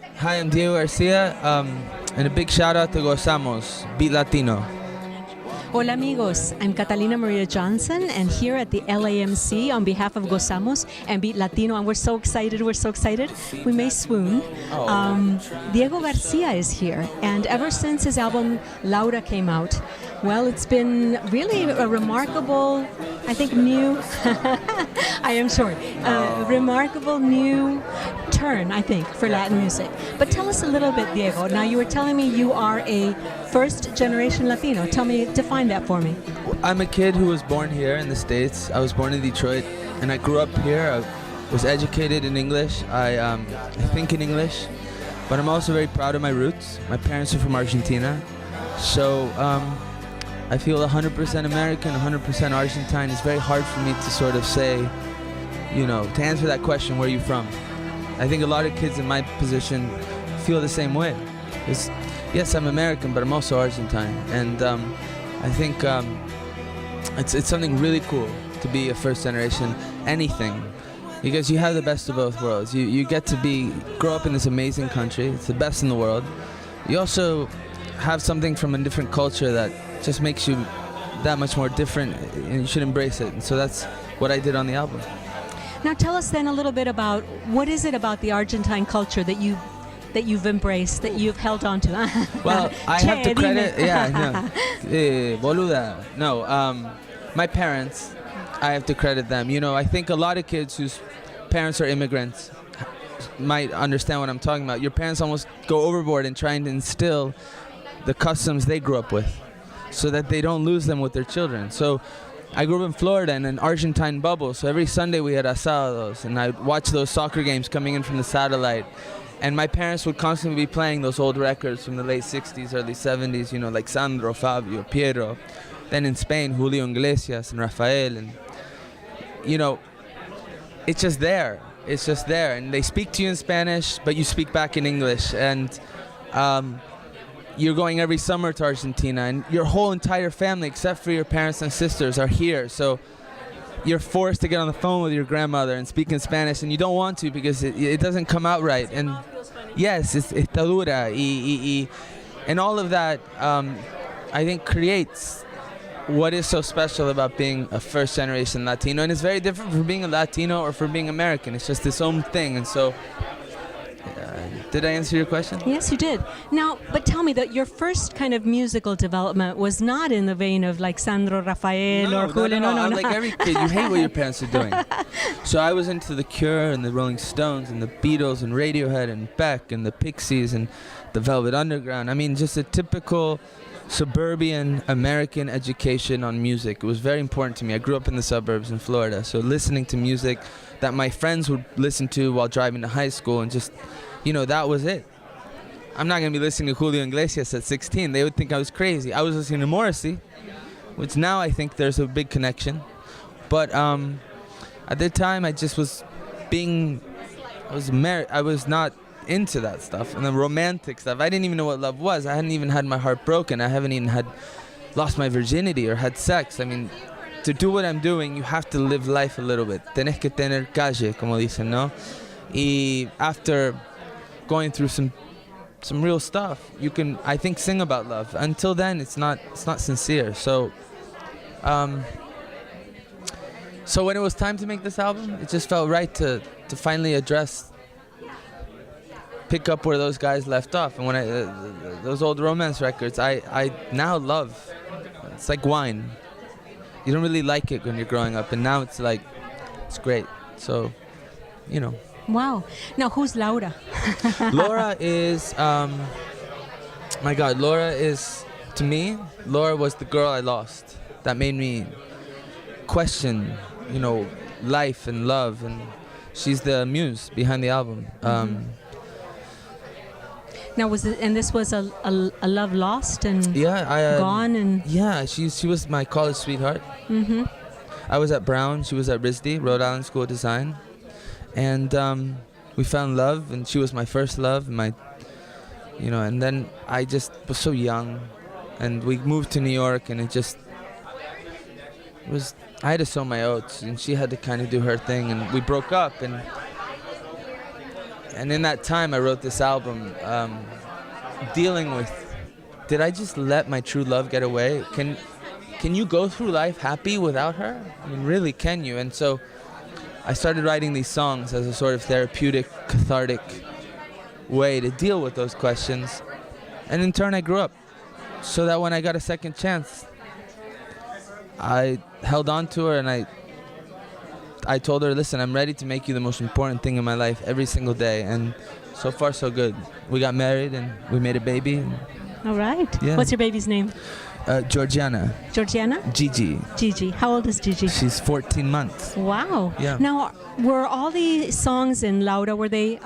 Hi, I'm Diego Garcia, and a big shout out to Gozamos, Beat Latino. Hola amigos, I'm Catalina Maria Johnson, and here at the LAMC on behalf of Gozamos and Beat Latino, and we're so excited, we may swoon. Diego Garcia is here, and ever since his album Laura came out, well, it's been really a remarkable, I think new, I am short, remarkable new turn, I think, for Latin music. But tell us a little bit, Diego. Now, you were telling me you are a first-generation Latino. Define that for me. I'm a kid who was born here in the States. I was born in Detroit, and I grew up here. I was educated in English. I think in English, but I'm also very proud of my roots. My parents are from Argentina, so I feel 100% American, 100% Argentine. It's very hard for me to sort of say, to answer that question, where are you from? I think a lot of kids in my position feel the same way. Yes, I'm American, but I'm also Argentine, and I think it's something really cool to be a first-generation anything, because you have the best of both worlds. You get to grow up in this amazing country. It's the best in the world. You also have something from a different culture that just makes you that much more different, and you should embrace it. And so that's what I did on the album. Now tell us then a little bit about what is it about the Argentine culture that you've embraced, that you've held on to? Well, I have to credit, boluda. No, my parents, I have to credit them. I think a lot of kids whose parents are immigrants might understand what I'm talking about. Your parents almost go overboard in trying to instill the customs they grew up with so that they don't lose them with their children. So I grew up in Florida in an Argentine bubble, so every Sunday we had asados, and I'd watch those soccer games coming in from the satellite. And my parents would constantly be playing those old records from the late 60s, early 70s, like Sandro, Fabio, Piero. Then in Spain, Julio Iglesias and Rafael. And, it's just there. It's just there. And they speak to you in Spanish, but you speak back in English. And you're going every summer to Argentina, and your whole entire family, except for your parents and sisters, are here. So you're forced to get on the phone with your grandmother and speak in Spanish, and you don't want to because it doesn't come out right. And yes, it's dura, and all of that, I think, creates what is so special about being a first-generation Latino. And it's very different from being a Latino or from being American. It's just its own thing. And so, did I answer your question? Yes, you did. Now, but tell me that your first kind of musical development was not in the vein of like Sandro, Rafael, or Julio. No. I'm like every kid. You hate what your parents are doing. So I was into The Cure and the Rolling Stones and the Beatles and Radiohead and Beck and the Pixies and the Velvet Underground. I mean, just a typical suburban American education on music. It was very important to me. I grew up in the suburbs in Florida, so listening to music that my friends would listen to while driving to high school, and just that was it. I'm not going to be listening to Julio Iglesias at 16. They would think I was crazy. I was listening to Morrissey, which now I think there's a big connection. But at the time, I just was I was not into that stuff. And the romantic stuff, I didn't even know what love was. I hadn't even had my heart broken. I haven't even lost my virginity or had sex. I mean, to do what I'm doing, you have to live life a little bit. Tenés que tener calle, como dicen, ¿no? Y after going through some real stuff, you can, I think, sing about love. Until then, it's not sincere. So when it was time to make this album, it just felt right to finally pick up where those guys left off. And when those old romance records, I now love. It's like wine. You don't really like it when you're growing up, and now it's like, it's great. So, Wow. Now, who's Laura? Laura is, my God, to me, Laura was the girl I lost. That made me question, life and love, and she's the muse behind the album. Now, this was a love lost and gone? And yeah, she was my college sweetheart. Mm-hmm. I was at Brown, she was at RISD, Rhode Island School of Design. And we found love, and she was my first love, and then I just was so young, and we moved to New York, and I had to sow my oats, and she had to kind of do her thing, and we broke up, and And in that time, I wrote this album dealing with, did I just let my true love get away? Can you go through life happy without her? I mean, really, can you? And so I started writing these songs as a sort of therapeutic, cathartic way to deal with those questions. And in turn, I grew up so that when I got a second chance, I held on to her and I told her, listen, I'm ready to make you the most important thing in my life every single day. And so far, so good. We got married and we made a baby. All right. Yeah. What's your baby's name? Georgiana. Georgiana? Gigi. Gigi. How old is Gigi? She's 14 months. Wow. Yeah. Now, were all the songs in Laura, were they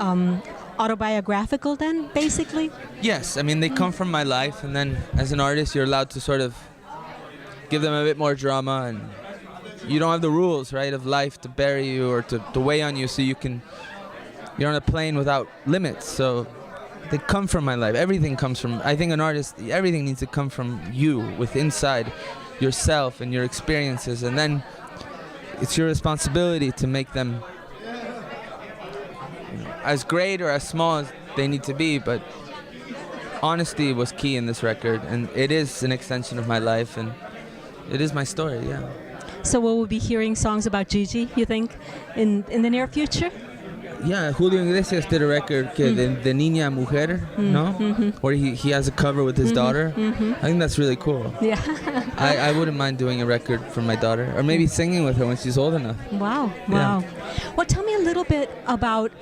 autobiographical then, basically? Yes. I mean, they come from my life. And then as an artist, you're allowed to sort of give them a bit more drama. And you don't have the rules, right, of life to bury you or to weigh on you so you're on a plane without limits. So they come from my life. Everything comes from, I think an artist, everything needs to come from you, with inside yourself and your experiences. And then it's your responsibility to make them as great or as small as they need to be. But honesty was key in this record. And it is an extension of my life. And it is my story, yeah. So will we be hearing songs about Gigi, you think, in the near future? Yeah, Julio Iglesias did a record de Niña a Mujer, no? Mm-hmm. Where he has a cover with his daughter. Mm-hmm. I think that's really cool. Yeah. I wouldn't mind doing a record for my daughter, or maybe singing with her when she's old enough. Wow, Yeah. wow. Well, tell me a little bit about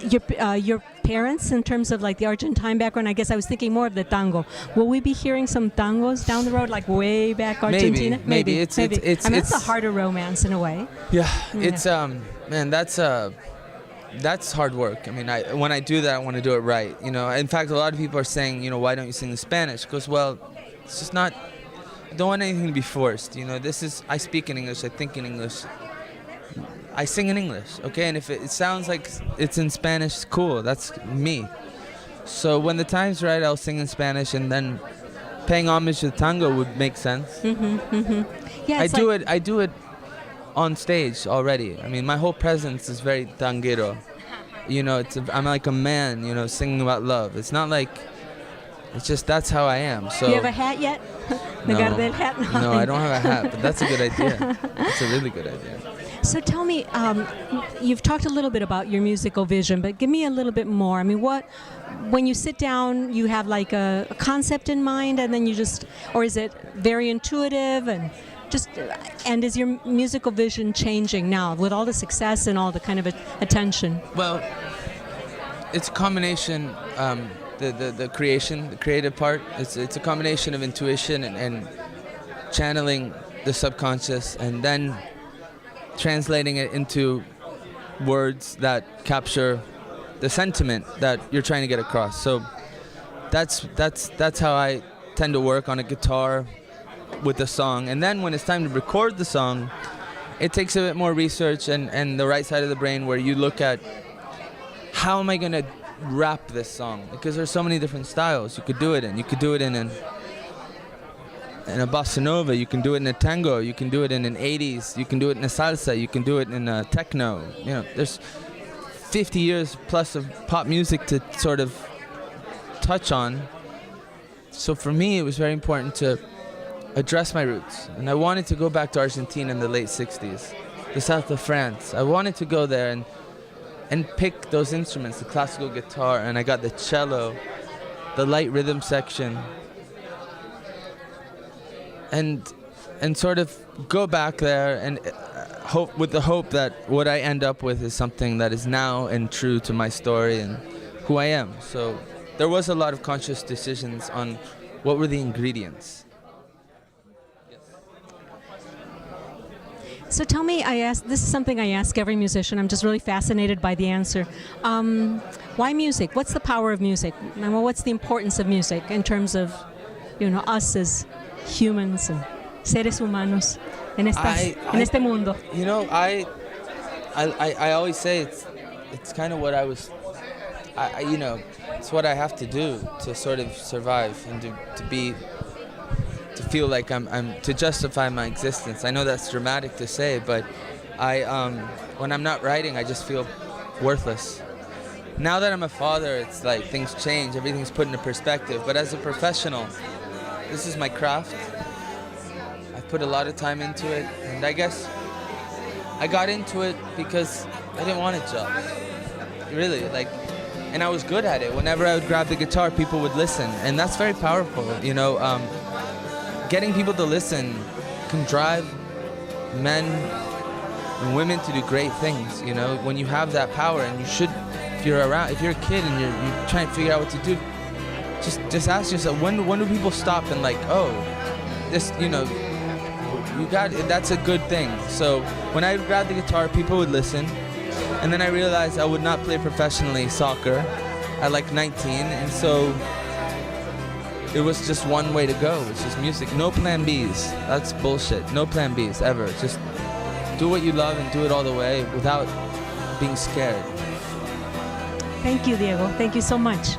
your parents in terms of like the Argentine background. I guess I was thinking more of the tango. Will we be hearing some tangos down the road, like way back Argentina? Maybe. It's I mean, it's a harder romance in a way. Yeah, it's man, that's hard work. I mean, when I do that, I want to do it right. You know, in fact, a lot of people are saying, you know, why don't you sing in Spanish? Because, well, it's just not. I don't want anything to be forced. You know, I speak in English. I think in English. I sing in English, okay? And if it sounds like it's in Spanish, cool. That's me. So when the time's right, I'll sing in Spanish, and then paying homage to the tango would make sense. Mm-hmm, mm-hmm. Yeah, I do it on stage already. I mean, my whole presence is very tanguero. You know, I'm like a man, you know, singing about love. It's not like, it's just that's how I am. So do you have a hat yet? The Gardel hat? No, I don't have a hat, but that's a good idea. That's a really good idea. So tell me, you've talked a little bit about your musical vision, but give me a little bit more. I mean, when you sit down, you have like a concept in mind, and then or is it very intuitive and is your musical vision changing now with all the success and all the kind of attention? Well, it's a combination, the creative part, it's a combination of intuition and channeling the subconscious and then translating it into words that capture the sentiment that you're trying to get across. So that's how I tend to work on a guitar with the song. And then when it's time to record the song, it takes a bit more research and the right side of the brain where you look at how am I going to rap this song? Because there's so many different styles you could do it in. You could do it in a bossa nova, you can do it in a tango, you can do it in an 80s, you can do it in a salsa, you can do it in a techno. You know, there's 50 years plus of pop music to sort of touch on. So for me, it was very important to address my roots. And I wanted to go back to Argentina in the late 60s, the south of France. I wanted to go there and pick those instruments, the classical guitar, and I got the cello, the light rhythm section, and sort of go back there and hope with the hope that what I end up with is something that is now and true to my story and who I am. So there was a lot of conscious decisions on what were the ingredients. So tell me, this is something I ask every musician. I'm just really fascinated by the answer. Why music? What's the power of music? And what's the importance of music in terms of, us as humans and seres humanos en este mundo? You know, I always say it's kind of what it's what I have to do to sort of survive and to feel like I'm to justify my existence. I know that's dramatic to say, but when I'm not writing, I just feel worthless. Now that I'm a father, it's like things change, everything's put into perspective. But as a professional, this is my craft. I've put a lot of time into it, and I guess I got into it because I didn't want a job. Really, like, and I was good at it. Whenever I would grab the guitar, people would listen, and that's very powerful, you know. Getting people to listen can drive men and women to do great things, you know. When you have that power, and you should, if you're a kid and you're trying to figure out what to do, just ask yourself, when do people stop and like, oh, this, you know, you got it, that's a good thing. So when I grabbed the guitar, people would listen, and then I realized I would not play professionally soccer at like 19, and so it was just one way to go. It's just music. No plan Bs. That's bullshit. No plan Bs ever. Just do what you love and do it all the way without being scared. Thank you, Diego. Thank you so much.